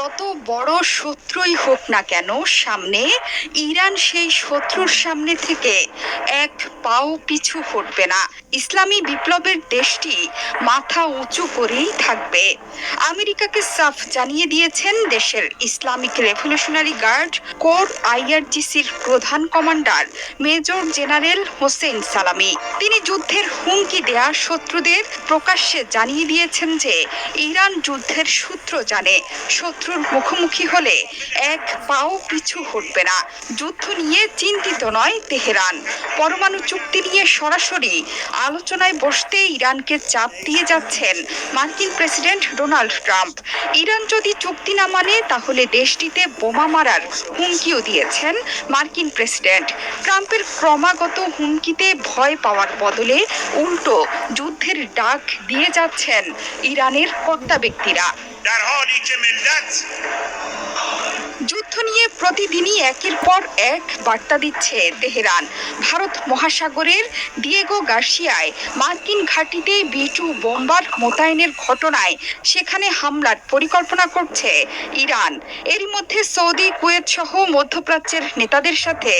যত বড় শত্রুই হোক না কেন সামনে, ইরান সেই শত্রুর সামনে থেকে এক পাও পিছু হটবে না। ইসলামী বিপ্লবের দেশটি মাথা উঁচু করেই থাকবে। আমেরিকাকে সাফ জানিয়ে দিয়েছেন দেশের ইসলামিক রেভলিউশনারি গার্ড কোর আইআরজিসির প্রধান কমান্ডার মেজর জেনারেল হোসেন সালামি। তিনি যুদ্ধের হুমকি দেয়া শত্রুদের প্রকাশ্যে জানিয়ে দিয়েছেন যে ইরান যুদ্ধের সূত্র জানে, শত্রুর মুখোমুখি হলে এক পাও পিছু হটবে না। যুদ্ধ নিয়ে চিন্তিত নয় তেহরান। পরমাণু চুক্তি নিয়ে সরাসরি আলোচনায় বসতে ইরানকে চাপ দিয়ে যাচ্ছেন মার্কিন প্রেসিডেন্ট ডোনাল্ড ট্রাম্প। ইরান যদি চুক্তি না মানে তাহলে দেশটিতে বোমা মারার হুমকিও দিয়েছেন মার্কিন প্রেসিডেন্ট। ট্রাম্পের ক্রমাগত হুমকিতে ভয় পাওয়ার বদলে উল্টো যুদ্ধের ডাক দিয়ে যাচ্ছেন ইরানের কর্তা ব্যক্তিরা। যুদ্ধ নিয়ে প্রতিদিনই একের পর এক বার্তা দিচ্ছে তেহরান। ভারত মহাসাগরের দিয়েগো গার্সিয়ায় মার্কিন ঘাঁটিতে B-2 বোম্বার মোতায়েনের ঘটনায় সেখানে হামলার পরিকল্পনা করছে ইরান। এরই মধ্যে সৌদি, কুয়েত সহ মধ্যপ্রাচ্যের নেতাদের সাথে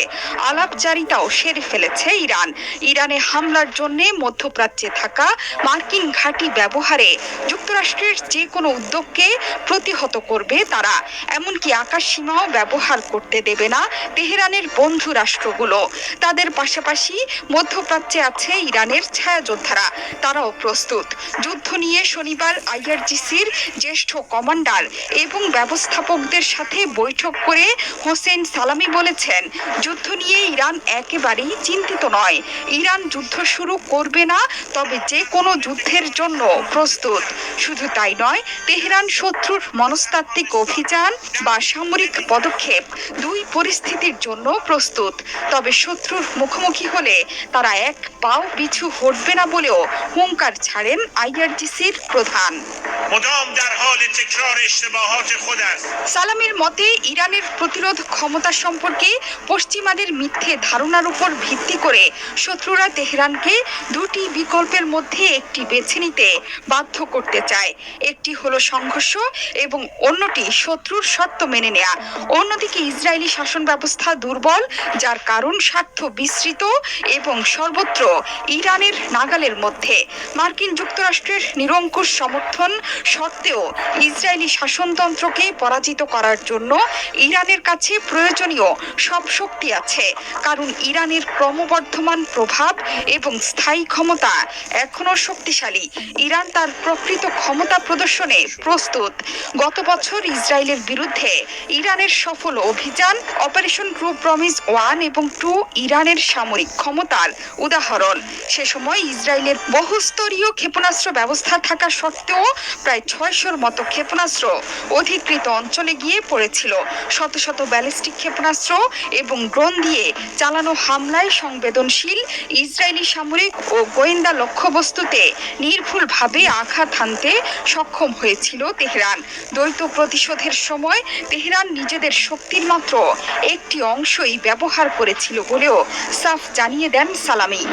আলাপচারিতাও সেরে ফেলেছে ইরান। ইরানে হামলার জন্য মধ্যপ্রাচ্যে থাকা মার্কিন ঘাঁটি ব্যবহারে যুক্তরাষ্ট্রের যে কোনো উদ্যোগকে প্রতিহত করবে তারা। এমনকি আকাশ সীমাও ব্যবহার করতে দেবে না তেহরানের বন্ধু রাষ্ট্রগুলো। তাদের পাশাপাশি মধ্যপ্রাচ্যে আছে ইরানের ছায়াযোদ্ধারা, তারাও প্রস্তুত। যুদ্ধ নিয়ে শনিবার আইআরজিসির জ্যেষ্ঠ কমান্ডার এবং ব্যবস্থাপকদের সাথে বৈঠক করে হোসেন সালামি বলেছেন, যুদ্ধ নিয়ে ইরান একেবারেই চিন্তিত নয়। ইরান যুদ্ধ শুরু করবে না, তবে যে কোনো যুদ্ধের জন্য প্রস্তুত। শুধু তাই নয়, তেহরান শত্রুর মনস্তাত্ত্বিক অভিযান বা সামরিক পদক্ষেপ দুই পরিস্থিতির জন্য প্রস্তুত। তবে শত্রুর মুখোমুখি হলে তারা এক পাও পিছু হটবে না বলেও হুঙ্কার ছাড়েন আইআরজিসির প্রধান। সালামির মতে ইরানের প্রতিরোধ ক্ষমতা সম্পর্কে পশ্চিমাদের মিথ্যে ধারণার উপর ভিত্তি করে শত্রুরা তেহরানকে দুটি বিকল্পের মধ্যে একটি বেছে নিতে বাধ্য করতে চায়। একটি হলো সংঘর্ষ এবং অন্যটি শত্রুর শর্ত মেনে নেয়া। অন্যদিকে ইসরায়েলি শাসন ব্যবস্থা দুর্বল, যার কারণ স্বার্থ বিস্তৃত এবং সর্বত্র ইরানের নাগালের মধ্যে। মার্কিন যুক্তরাষ্ট্রের নিরঙ্কুশ সমর্থন সত্ত্বেও ইসরায়েলি শাসনতন্ত্রকে পরাজিত করার জন্য ইরানের কাছে প্রয়োজনীয় সব শক্তি আছে, কারণ ইরানের ক্রমবর্ধমান প্রভাব এবং স্থায়ী ক্ষমতা এখনও শক্তিশালী। ইরান তার প্রকৃত ক্ষমতা প্রদর্শনে প্রস্তুত। গত বছর ইসরায়েলের বিরুদ্ধে ইরানের সফল অভিযান অপারেশন ট্রু প্রমিস 1 এবং 2 ইরানের সামরিক ক্ষমতার উদাহরণ। সে সময় ইসরায়েলের বহুস্তরীয় ক্ষেপণাস্ত্র ব্যবস্থা থাকা সত্ত্বেও প্রায় 600-র মতো ক্ষেপণাস্ত্র অধিকৃত অঞ্চলে গিয়ে পড়েছিল। শত শত ব্যালিস্টিক ক্ষেপণাস্ত্র এবং ড্রোন দিয়ে চালানো হামলায় সংবেদনশীল ইসরায়েলি সামরিক ও গোয়েন্দা লক্ষ্যবস্তুতে নির্ভুলভাবে আঘাত হানতে সক্ষম হয়েছিল তেহরান। দ্বৈত প্রতিশোধের সময় তেহরান নিজেদের শক্তির মাত্র একটি অংশই ব্যবহার করেছিল বলেও সাফ জানিয়ে দেন সালামি।